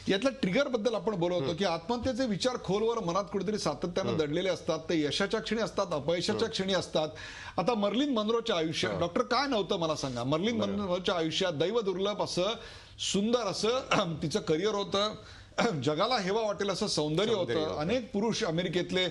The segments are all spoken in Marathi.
यातल्या ट्रिगर बद्दल आपण बोलत होतो की आत्महत्येचे विचार खोलवर मनात कुठेतरी सातत्यानं दडलेले असतात. ते यशाच्या क्षणी असतात, अपयशाच्या क्षणी असतात. आता मर्लिन मनरोच्या आयुष्यात डॉक्टर काय नव्हतं मला सांगा. मर्लिन मनरोच्या आयुष्यात दैव दुर्लभ असं सुंदर असं तिचं करिअर होतं, जगाला हेवा वाटेल असं सौंदर्य होतं. अनेक पुरुष अमेरिकेतले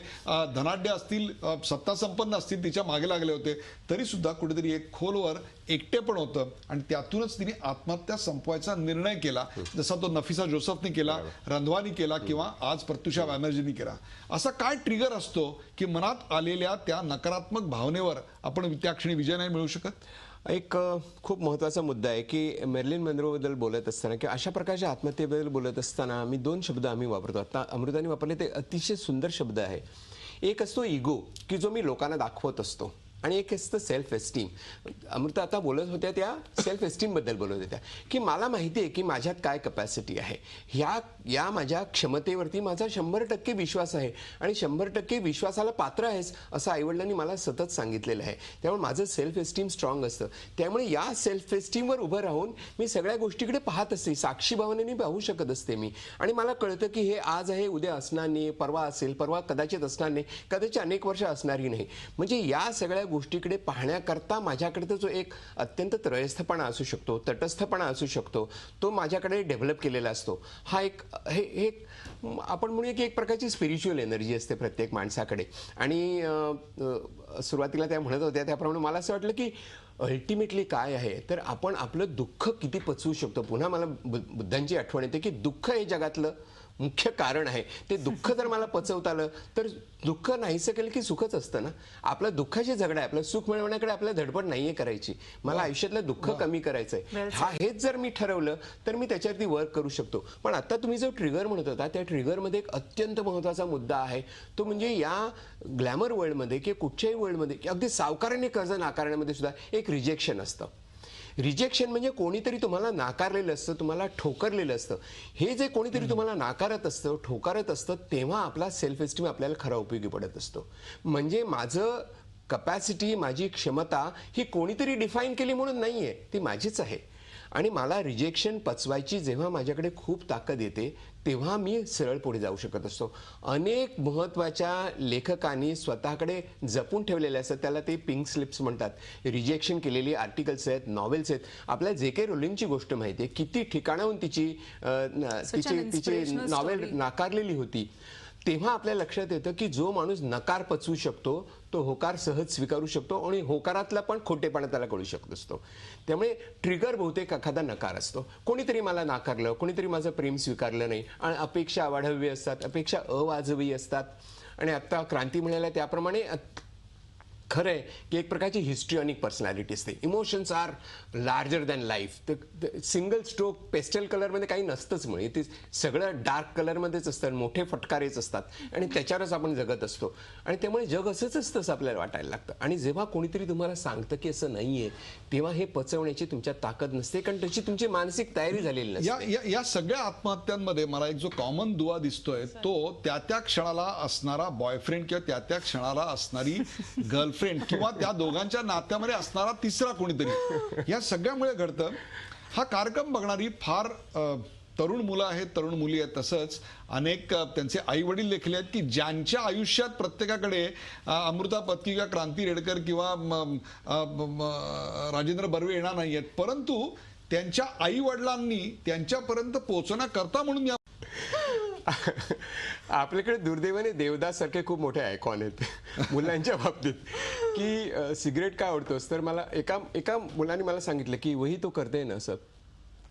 धनाढ्य असतील, सत्ता संपन्न असतील, तिच्या मागे लागले होते. तरी सुद्धा कुठेतरी एक खोलवर एकटेपण होतं आणि त्यातूनच तिने आत्महत्या संपवायचा निर्णय केला. जसा तो नफिसा जोसेफने केला, रंधवानी केला किंवा आज प्रत्युषा बॅनर्जींनी केला. असा काय ट्रिगर असतो की मनात आलेल्या त्या नकारात्मक भावनेवर आपण त्या क्षणी विजय नाही मिळू शकत? एक खूप महत्त्वाचा मुद्दा आहे की मर्लिन मनरोबद्दल बोलत असताना किंवा अशा प्रकारच्या आत्महत्येबद्दल बोलत असताना आम्ही 2 शब्द आम्ही वापरतो. आता अमृताने वापरले ते अतिशय सुंदर शब्द आहे. एक असतो इगो की जो मी लोकांना दाखवत असतो आणि एक असतं सेल्फ एस्टीम. अमृता आता बोलत होत्या त्या सेल्फ एस्टीम बद्दल बोलत होत्या की मला माहिती आहे की माझ्यात काय कपॅसिटी आहे, या माझ्या क्षमतेवरती माझा 100% विश्वास आहे आणि 100% विश्वासाला पात्र आहेस असं आईवडिलांनी मला सतत सांगितलेलं आहे. त्यामुळे माझं सेल्फ एस्टीम स्ट्रॉंग असतं. त्यामुळे या सेल्फ एस्टीमवर उभं राहून मी सगळ्या गोष्टीकडे पाहत असते, साक्षी भावनेने पाहू शकत असते मी. आणि मला कळतं की हे आज आहे, उद्या असणार नाही, परवा असेल, परवा कदाचित असणार नाही, कदाचित अनेक वर्ष असणारही नाही. म्हणजे या सगळ्या गोष्टीकडे पाहण्याकरता माझ्याकडे जो एक अत्यंत त्रयस्थपणा असू शकतो, तटस्थपणा असू शकतो, तो माझ्याकडे डेव्हलप केलेला असतो. हा एक हे आपण म्हणूया की एक प्रकारची स्पिरिच्युअल एनर्जी असते प्रत्येक माणसाकडे. आणि सुरुवातीला त्या म्हणत होत्या त्याप्रमाणे मला असं वाटलं की अल्टिमेटली काय आहे तर आपण आपलं दुःख किती पचवू शकतो. पुन्हा मला बुद्धांची आठवण येते की दुःख हे जगातलं मुख्य कारण आहे. ते दुःख जर मला पचवता आलं तर दुःख नाहीसं केलं की सुखच असतं ना. आपलं दुःखाशी झगडा आहे, आपलं सुख मिळवण्याकडे आपल्याला धडपड नाहीये करायची. मला आयुष्यातलं दुःख कमी करायचंय, हेच जर मी ठरवलं तर मी त्याच्यावरती वर्क करू शकतो. पण आता तुम्ही जो ट्रिगर म्हणत होता त्या ट्रिगरमध्ये एक अत्यंत महत्त्वाचा मुद्दा आहे. तो म्हणजे या ग्लॅमर वर्ल्डमध्ये किंवा कुठच्याही वर्ल्डमध्ये अगदी सावकाराने कर्ज नाकारण्यामध्ये सुद्धा एक रिजेक्शन असतं. रिजेक्शन म्हणजे कोणीतरी तुम्हाला नाकारलेलं असतं, तुम्हाला ठोकरलेलं असतं. हे जे कोणीतरी तुम्हाला नाकारत असतं, ठोकारत असतं, तेव्हा आपला सेल्फ एस्टीम आपल्याला खरा उपयोगी पडत असतो. म्हणजे माझं कपॅसिटी, माझी क्षमता ही कोणीतरी डिफाईन केली म्हणून नाहीये, ती माझीच आहे. आणि मला रिजेक्शन पचवायची जेव्हा माझ्याकडे खूप ताकद येते तेव्हा मी सरळ पुढे जाऊ शकत असतो. अनेक महत्त्वाच्या लेखकांनी स्वतःकडे जपून ठेवलेले असतात, त्याला ते पिंक स्लिप्स म्हणतात. रिजेक्शन केलेली आर्टिकल्स आहेत, नॉवेल्स आहेत. आपल्याला जे काही रोलिंगची गोष्ट माहिती आहे, किती ठिकाणाहून तिची नॉवेल नाकारलेली होती. तेव्हा आपल्या लक्षात येतं की जो माणूस नकार पचवू शकतो तो होकार सहज स्वीकारू शकतो आणि होकारातला पण खोटेपणा त्याला कळू शकत असतो. त्यामुळे ट्रिगर बहुतेक एखादा नकार असतो. कोणीतरी मला नाकारलं, कोणीतरी माझं प्रेम स्वीकारलं नाही आणि अपेक्षा अवाढव्य असतात, अपेक्षा अवाजवी असतात. आणि आता क्रांती म्हणायला त्याप्रमाणे खरं आहे की एक प्रकारची हिस्ट्रियॉनिक पर्सनॅलिटी असते. Emotions are larger than life. ते सिंगल स्ट्रोक पेस्टल कलरमध्ये काही नसतंच, म्हणजे ते सगळं डार्क कलरमध्येच असतं, मोठे फटकारेच असतात आणि त्याच्यावरच आपण जगत असतो. आणि त्यामुळे जग असंच असतं असं आपल्याला वाटायला लागतं. आणि जेव्हा कोणीतरी तुम्हाला सांगतं की असं नाहीये तेव्हा हे पचवण्याची तुमच्या ताकद नसते, कारण त्याची तुमची मानसिक तयारी झालेली नसते. या सगळ्या आत्महत्यांमध्ये मला एक जो कॉमन दुवा दिसतोय तो त्या क्षणाला असणारा बॉयफ्रेंड किंवा त्या क्षणाला असणारी गर्लफ्रेंड किंवा त्या दोघांच्या नात्यामध्ये असणारा तिसरा कोणीतरी, या सगळ्यामुळे घडतं. हा कार्यक्रम बघणारी फार तरुण मुलं आहेत, तरुण मुली आहेत, तसंच अनेक त्यांचे आई वडील देखील आहेत की ज्यांच्या आयुष्यात प्रत्येकाकडे अमृता पत्की किंवा क्रांती रेडकर किंवा राजेंद्र बर्वे येणार नाही आहेत, परंतु त्यांच्या आई वडिलांनी त्यांच्यापर्यंत पोहोचण्याकरता म्हणून आपल्याकडे दुर्दैवाने देवदास सारखे खूप मोठे आयकॉन आहेत मुलांच्या बाबतीत. की सिगरेट का आवडतोस तर मला एका मुलाने मला सांगितलं की वही तो करते ना सब.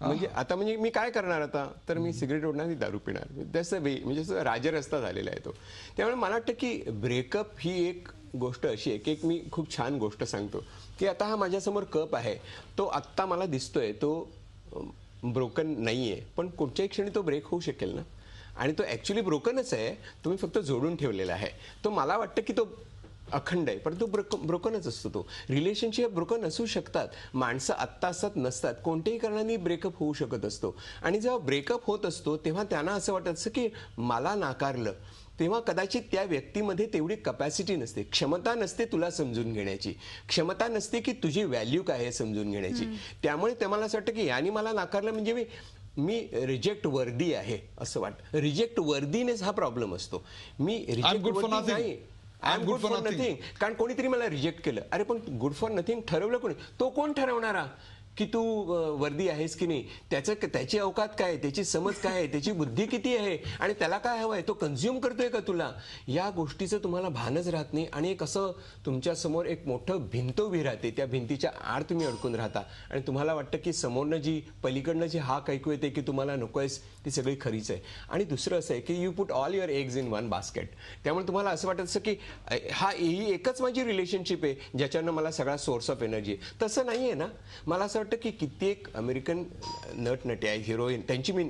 म्हणजे आता म्हणजे मी काय करणार आता तर मी सिगरेट ओढणार, दारू पिणार. त्याचं वे म्हणजे राजरस्ता झालेला आहे तो. त्यामुळे मला वाटतं की ब्रेकअप ही एक गोष्ट अशी आहे की एक मी खूप छान गोष्ट सांगतो की आता हा माझ्यासमोर कप आहे, तो आत्ता मला दिसतोय तो ब्रोकन नाहीये, पण कुठच्याही क्षणी तो ब्रेक होऊ शकेल ना. आणि तो ॲक्च्युली ब्रोकनच आहे, तुम्ही फक्त जोडून ठेवलेला आहे. तो मला वाटतं की तो अखंड आहे, परंतु ब्रोकनच असतो. तो रिलेशनशिप ब्रोकन असू शकतात, माणसं आत्ता असतात नसतात, कोणत्याही कारणाने ब्रेकअप होऊ शकत असतो. आणि जेव्हा ब्रेकअप होत असतो तेव्हा त्यांना असं वाटत असतं की मला नाकारलं, तेव्हा कदाचित त्या व्यक्तीमध्ये तेवढी कपॅसिटी नसते, क्षमता नसते तुला समजून घेण्याची, क्षमता नसते की तुझी व्हॅल्यू काय आहे समजून घेण्याची. त्यामुळे ते मला असं वाटतं की याने मला नाकारलं म्हणजे मी मी रिजेक्ट वर्दी आहे असं वाटतं. रिजेक्ट वर्दीनेच हा प्रॉब्लेम असतो. मी रिजेक्ट good for nothing. नाही, I am good for nothing. कारण कोणीतरी मला रिजेक्ट केलं. अरे पण गुड फॉर नथिंग ठरवलं कोणी? तो कोण ठरवणारा की तू वर्दी आहेस की नाही? त्याची अवकात काय, त्याची समज काय आहे, त्याची बुद्धी किती आहे आणि त्याला काय हवंय, तो कन्झ्युम करतोय का तुला? या गोष्टीचं तुम्हाला भानच राहत नाही आणि एक असं तुमच्या समोर एक मोठं भिंत उभी राहते. त्या भिंतीच्या आड तुम्ही अडकून राहता आणि तुम्हाला वाटतं की समोरनं जी पलीकडनं जी हाक ऐकू येते की तुम्हाला नकोयस ती सगळी खरीच आहे. आणि दुसरं असं आहे की you put all your eggs in one basket. त्यामुळे तुम्हाला असं वाटत असं की ही एकच माझी रिलेशनशिप आहे ज्याच्यानं मला सगळा सोर्स ऑफ एनर्जी आहे. तसं नाहीये ना. मला असं वाटतं की कित्येक अमेरिकन नटनट्या हिरोईन त्यांची मी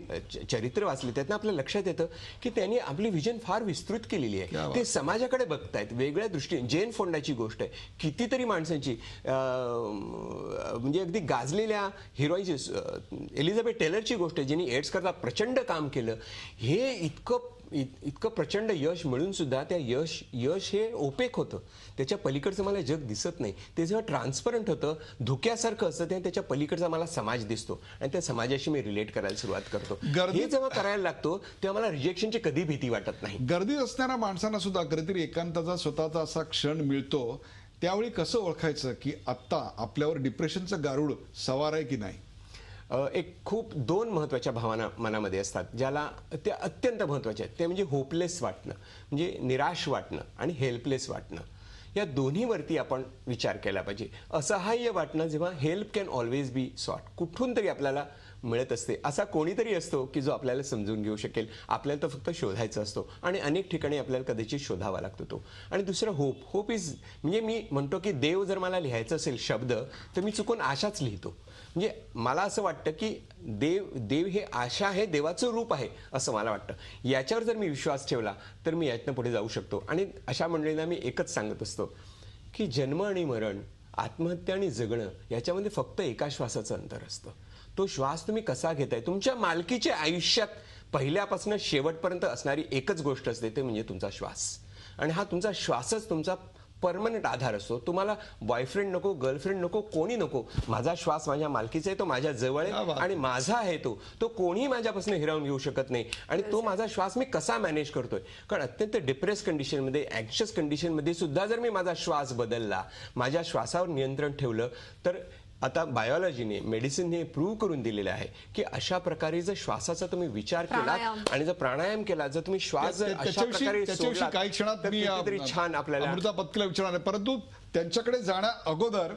चरित्र वाचली, त्यातनं आपल्या लक्षात येतं की त्यांनी आपली व्हिजन फार विस्तृत केलेली आहे. ते समाजाकडे बघतायत वेगळ्या दृष्टीने. जेन फोंडाची गोष्ट आहे, कितीतरी माणसांची म्हणजे अगदी गाजलेल्या हिरोईनची एलिझाबेथ टेलरची गोष्ट आहे, जिने एड्स करता प्रचंड काम केलं. हे इतकं प्रचंड यश मिळून सुद्धा त्या यश हे ओपेक होतं. त्याच्या पलीकडचं मला जग दिसत नाही. ते जेव्हा ट्रान्सपरंट होतं, धुक्यासारखं असतं, तेव्हा त्याच्या पलीकडचा मला समाज दिसतो आणि त्या समाजाशी मी रिलेट करायला सुरुवात करतो. हे जेव्हा करायला लागतो तेव्हा मला रिजेक्शनची कधी भीती वाटत नाही. गर्दीत असणाऱ्या माणसांना सुद्धा कधीतरी एकांताचा स्वतःचा असा क्षण मिळतो. त्यावेळी कसं ओळखायचं की आत्ता आपल्यावर डिप्रेशनचं गारुड सवार आहे की नाही? एक खूप दोन महत्त्वाच्या भावना मनामध्ये असतात ज्याला त्या अत्यंत महत्त्वाच्या आहेत. ते म्हणजे होपलेस वाटणं, म्हणजे निराश वाटणं आणि हेल्पलेस वाटणं. या दोन्हीवरती आपण विचार केला पाहिजे. असहाय्य वाटणं जेव्हा help can always be sought, कुठून तरी आपल्याला मिळत असते. असा कोणीतरी असतो की जो आपल्याला समजून घेऊ शकेल. आपल्याला तो फक्त शोधायचा असतो आणि अनेक ठिकाणी आपल्याला कदाचित शोधावा लागतो तो. आणि दुसरं होप इज, म्हणजे मी म्हणतो की देव जर मला लिहायचं असेल शब्द तर मी चुकून आशाच लिहितो. म्हणजे मला असं वाटतं की देव हे आशा आहे, देवाचं रूप आहे असं मला वाटतं. याच्यावर जर मी विश्वास ठेवला तर मी यातनं पुढे जाऊ शकतो. आणि अशा मंडळींना मी एकच सांगत असतो की जन्म आणि मरण, आत्महत्या आणि जगणं याच्यामध्ये फक्त एका श्वासाचं अंतर असतं. तो श्वास तुम्ही कसा घेताय, तुमच्या मालकीच्या आयुष्यात पहिल्यापासून शेवटपर्यंत असणारी एकच गोष्ट असते, ते म्हणजे तुमचा श्वास. आणि हा तुमचा श्वासच तुमचा परमनंट आधार असतो. तुम्हाला बॉयफ्रेंड नको, गर्लफ्रेंड नको, कोणी नको. माझा श्वास माझ्या मालकीचा आहे, तो माझ्या जवळ आहे आणि माझा आहे तो कोणी माझ्यापासून हिरावून घेऊ शकत नाही. आणि तो माझा श्वास मी कसा मॅनेज करतोय, कारण अत्यंत डिप्रेस कंडिशनमध्ये, अँक्शियस कंडिशनमध्ये सुद्धा जर मी माझा श्वास बदलला, माझ्या श्वासावर नियंत्रण ठेवलं, तर आता बायोलॉजीने, मेडिसिनने प्रूव्ह करून दिलेलं आहे की अशा प्रकारे जर श्वासाचा तुम्ही विचार केला आणि जर प्राणायाम केला, जर तुम्ही श्वास जर अशा प्रकारे सोडला, काही क्षणात मी कितीतरी छान आपल्याला अमृता पत्कीला विचारणार आहे. परंतु त्यांच्याकडे जाण्या अगोदर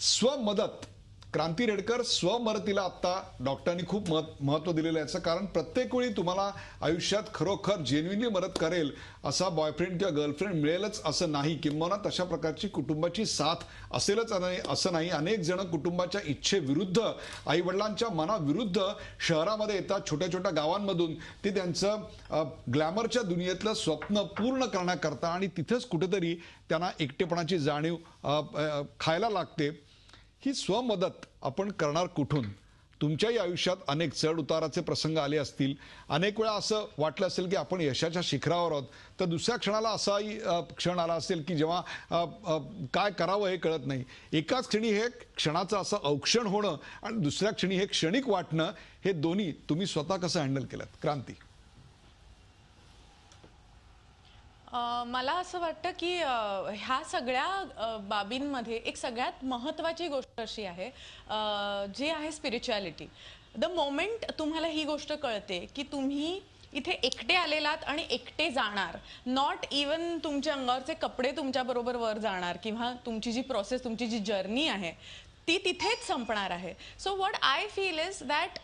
स्वमदत, क्रांती रेडकर स्वमदतीला आता डॉक्टरांनी खूप महत्व दिलेलं आहे. कारण प्रत्येक वेळी तुम्हाला आयुष्यात खरोखर जेन्युइनली मदत करेल असा बॉयफ्रेंड किंवा गर्लफ्रेंड मिळेलच असं नाही. किंबहुना तशा प्रकारची कुटुंबाची साथ असेलच असं नाही. अनेक जण कुटुंबाच्या इच्छेविरुद्ध, आई वडिलांच्या मनाविरुद्ध शहरामध्ये येतात, छोट्या छोट्या गावांमधून. ते त्यांचं ग्लॅमरच्या दुनियेतलं स्वप्न पूर्ण करण्याकरता आणि तिथेच कुठेतरी त्यांना एकटेपणाची जाणीव खायला लागते. ही स्वमदत आपण करणार कुठून? तुमच्याही आयुष्यात अनेक चढ उताराचे प्रसंग आले असतील. अनेक वेळा असं वाटलं असेल की आपण यशाच्या शिखरावर आहोत, तर दुसऱ्या क्षणाला असाही क्षण आला असेल की जेव्हा काय करावं हे कळत नाही. एकाच क्षणी हे क्षणाचं असं अवक्षण होणं आणि दुसऱ्या क्षणी हे क्षणिक वाटणं, हे दोन्ही तुम्ही स्वतः कसं हँडल केलं? क्रांती. मला असं वाटतं की ह्या सगळ्या बाबींमध्ये एक सगळ्यात महत्त्वाची गोष्ट अशी आहे, जी आहे स्पिरिच्युअलिटी. द मोमेंट तुम्हाला ही गोष्ट कळते की तुम्ही इथे एकटे आलेलात आणि एकटे जाणार, नॉट इवन तुमच्या अंगावरचे कपडे तुमच्याबरोबर वर जाणार किंवा तुमची जी प्रोसेस, तुमची जी जर्नी आहे ती तिथेच संपणार आहे. So what I feel is that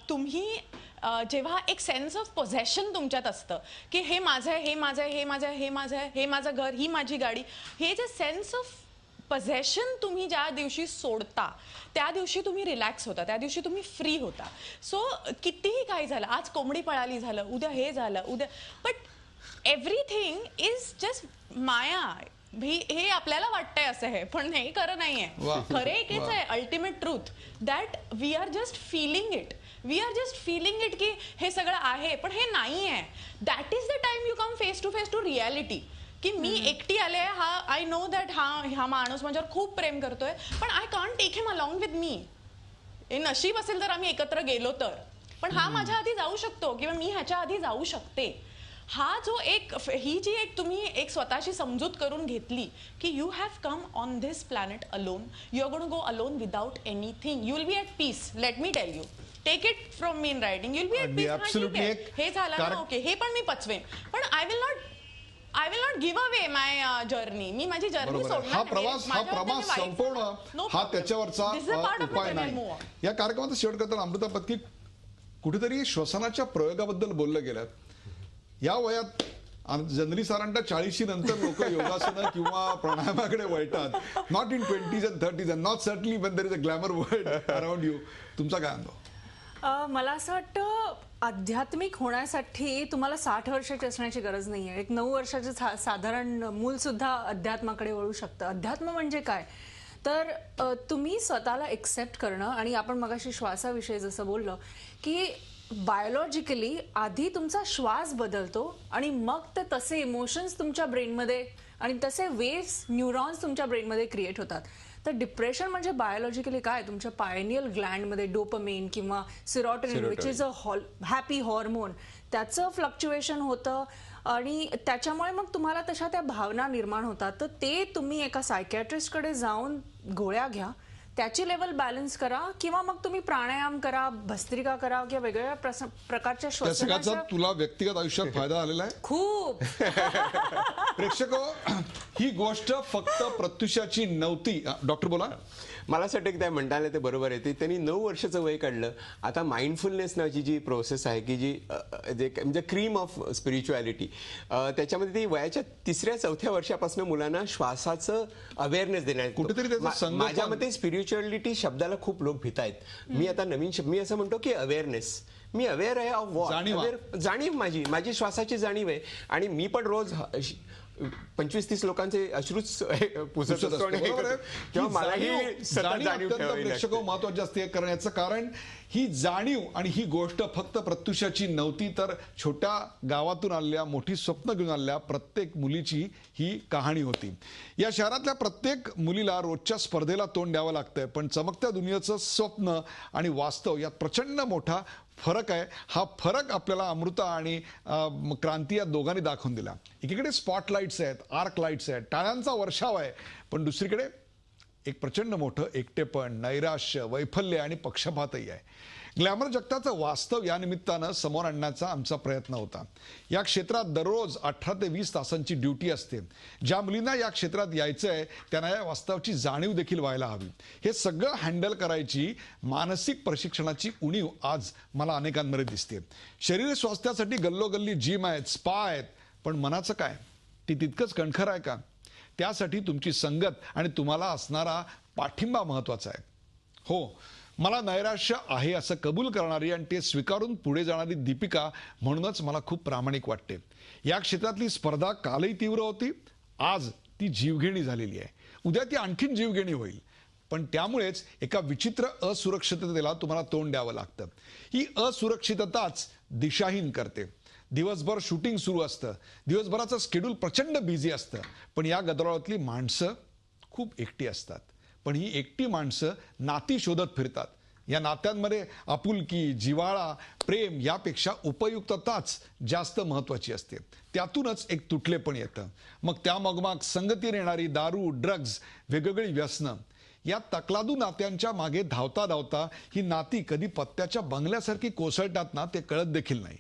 तुम्ही जेव्हा एक सेन्स ऑफ पोझेशन तुमच्यात असतं की हे माझं आहे, हे माझं आहे, हे माझं आहे, हे माझं आहे, हे माझं घर, ही माझी गाडी, हे जे सेन्स ऑफ पोझेशन तुम्ही ज्या दिवशी सोडता त्या दिवशी तुम्ही रिलॅक्स होता, त्या दिवशी तुम्ही फ्री होता. सो कितीही काही झालं, आज कोंबडी पळाली झालं, उद्या हे झालं, उद्या, बट एव्हरीथिंग इज जस्ट माया. हे आपल्याला वाटतंय असं आहे, पण हे खरं नाहीये. खरे एकच आहे, ultimate truth, that we are just feeling it. We are just feeling it की हे सगळं आहे पण हे नाही आहे. That is the time you come face to reality की मी एकटी आले. आय नो दॅट हा माणूस माझ्यावर खूप प्रेम करतोय, पण I can't take him along with me. हे नशीब असेल तर आम्ही एकत्र गेलो तर, पण हा माझ्या आधी जाऊ शकतो किंवा मी ह्याच्या आधी जाऊ शकते. हा जो ही जी तुम्ही एक स्वतःची समजूत करून घेतली की you have come on this planet alone, you are going to go alone without anything, you will be at peace. Let me tell you, take it from me in writing, you will be at peace. Absolutely हे झालं ना, ओके, हे पण मी पचवेन, पण I will not give away my journey. मी माझी जर्नी बरोबर आहे. हा प्रवास संपवणं हा त्याच्यावरचा उपाय नाही. या कार्यक्रमाचा शेवट करताना अमृता पत्की कुठेतरी श्वसनाच्या प्रयोगाबद्दल बोललं गेलं. या वयात जनरली साधारणतः 40 नंतर लोक योगासनं किंवा प्राणायामाकडे वळतात. Not in 20s and 30s and not certainly when there is a glamour world around you. तुमचा काय अनुभव? मला असं वाटतं आध्यात्मिक होण्यासाठी तुम्हाला 60 वर्षाची असण्याची गरज नाहीये. एक 9 वर्षाचं साधारण मूल सुद्धा अध्यात्माकडे वळू शकतं. अध्यात्म म्हणजे काय तर तुम्ही स्वतःला एक्सेप्ट करणं. आणि आपण मगाशी श्वासाविषयी जसं बोललो की बायोलॉजिकली आधी तुमचा श्वास बदलतो आणि मग ते तसे इमोशन्स तुमच्या ब्रेनमध्ये आणि तसे वेव्स न्यूरॉन्स तुमच्या ब्रेनमध्ये क्रिएट होतात. तर डिप्रेशन म्हणजे बायोलॉजिकली काय, तुमच्या पायनियल ग्लँडमध्ये डोपामिन किंवा serotonin which is a happy hormone, त्याचं फ्लक्च्युएशन होतं आणि त्याच्यामुळे मग तुम्हाला तशा त्या भावना निर्माण होतात. तर ते तुम्ही एका सायकॅट्रिस्टकडे जाऊन गोळ्या घ्या, त्याची लेवल बॅलन्स करा किंवा मग तुम्ही प्राणायाम करा, भस्त्रिका करा किंवा वेगवेगळ्या प्रकारच्या श्वसनाचा तुला व्यक्तिगत आयुष्यात फायदा आलेला आहे खूप. प्रेक्षको, ही गोष्ट फक्त प्रत्युषाची नव्हती. डॉक्टर बोला. मला असं वाटतं की त्या म्हणताना ते बरोबर आहे. त्यांनी 9 वर्षाचं वय काढलं. आता माइंडफुलनेस नावाची जी प्रोसेस आहे की जी म्हणजे क्रीम ऑफ स्पिरिच्युअलिटी, त्याच्यामध्ये ती वयाच्या 3ऱ्या-4थ्या वर्षापासून मुलांना श्वासाचं अवेअरनेस देण्यात कुठेतरी त्याचं माझ्या मते स्पिरिच्युअलिटी शब्दाला खूप लोक भित आहेत. मी आता नवीन शब्द मी असं म्हणतो की अवेअरनेस. मी अवेअर आहे ऑफ वॉट, जाणीव माझी श्वासाची जाणीव आहे. आणि मी पण रोज 25-30 लोकांचे अश्रूच पुसत असतो किंवा मलाही जाणीव प्रेक्षक महत्वाची असते करण्याचं कारण ही जाणीव आणि ही गोष्ट फक्त प्रत्युषाची नव्हती तर छोट्या गावातून आलेल्या मोठी स्वप्न घेऊन आलेल्या प्रत्येक मुलीची ही कहाणी होती. या शहरातल्या प्रत्येक मुलीला रोजच्या स्पर्धेला तोंड द्यावं लागतंय, पण चमकत्या दुनियेचं स्वप्न आणि वास्तव यात प्रचंड मोठा फरक आहे. हा फरक आपल्याला अमृता आणि क्रांती या दोघांनी दाखवून दिला. एकीकडे स्पॉटलाइट्स आहेत, आर्क लाईट्स आहेत, टाळ्यांचा वर्षाव आहे, पण दुसरीकडे एक प्रचंड मोठं एकटेपण, नैराश्य, वैफल्य आणि पक्षपातही आहे. ग्लॅमर जगताचं वास्तव या निमित्तानं समोर आणण्याचा आमचा प्रयत्न होता. या क्षेत्रात दररोज 18 ते 20 तासांची ड्युटी असते. ज्या मुलींना या क्षेत्रात यायचं आहे त्यांना या वास्तवाची जाणीव देखील व्हायला हवी. हे सगळं हँडल करायची मानसिक प्रशिक्षणाची उणीव आज मला अनेकांमध्ये दिसते. शरीर स्वास्थ्यासाठी गल्लोगल्ली जिम आहेत, स्पा आहेत, पण मनाचं काय, ती तितकंच कणखर आहे का? त्यासाठी तुमची संगत आणि तुम्हाला असणारा पाठिंबा महत्वाचा आहे. हो, मला नैराश्य आहे असं कबूल करणारी आणि ते स्वीकारून पुढे जाणारी दीपिका म्हणूनच मला खूप प्रामाणिक वाटते. या क्षेत्रातली स्पर्धा कालही तीव्र होती, आज ती जीवघेणी झालेली आहे, उद्या ती आणखीन जीवघेणी होईल. पण त्यामुळेच एका विचित्र असुरक्षिततेला तुम्हाला तोंड द्यावं लागतं. ही असुरक्षितताच दिशाहीन करते. दिवसभर शूटिंग सुरू असतं, दिवसभराचं शेड्यूल प्रचंड बिझी असतं, पण या गदारोळातली माणसं खूप एकटी असतात. पण ही एकटी माणसं नाती शोधत फिरतात. या नात्यांमध्ये आपुलकी, जिव्हाळा, प्रेम यापेक्षा उपयुक्तताच जास्त महत्वाची असते. त्यातूनच एक तुटलेपण येतं. मग त्यामागोमाग संगतीने येणारी दारू, ड्रग्ज, वेगवेगळी व्यसनं, या तकलादू नात्यांच्या मागे धावता धावता ही नाती कधी पत्त्याच्या बंगल्यासारखी कोसळतात ना, ते कळत देखील नाही.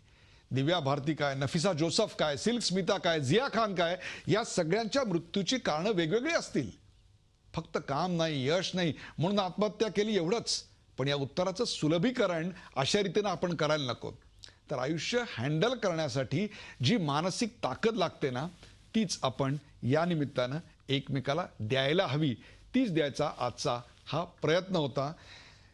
दिव्या भारती काय, नफिसा जोसफ काय, सिल्क स्मिता काय, झिया खान काय, या सगळ्यांच्या मृत्यूची कारणं वेगवेगळी असतील. फक्त काम नाही, यश नाही म्हणून आत्महत्या केली एवढंच. पण या उत्तराचं सुलभीकरण अशा रीतीनं आपण करायला नको. तर आयुष्य हँडल करण्यासाठी जी मानसिक ताकद लागते ना, तीच आपण या निमित्तानं एकमेकाला द्यायला हवी. तीच द्यायचा आजचा हा प्रयत्न होता.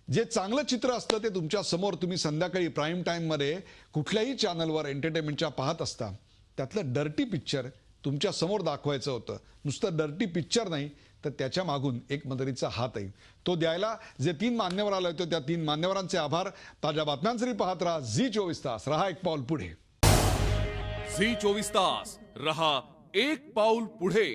जे चांगलं चित्र असतं ते तुमच्या समोर तुम्ही संध्याकाळी प्राईम टाईममध्ये कुठल्याही चॅनलवर एंटरटेनमेंटच्या पाहत असता. त्यातलं डर्टी पिक्चर तुमच्या समोर दाखवायचं होतं. नुसतं डर्टी पिक्चर नाही तर त्याच्या मागून एक मदरीचा हात आहे. तो द्यायला जे 3 मान्यवर आले होते त्या 3 मान्यवरांचे आभार. ताज्या बातम्यांसाठी पाहत राहा झी24 तास. रहा एक पाऊल पुढे. झी24 तास रहा एक पाऊल पुढे.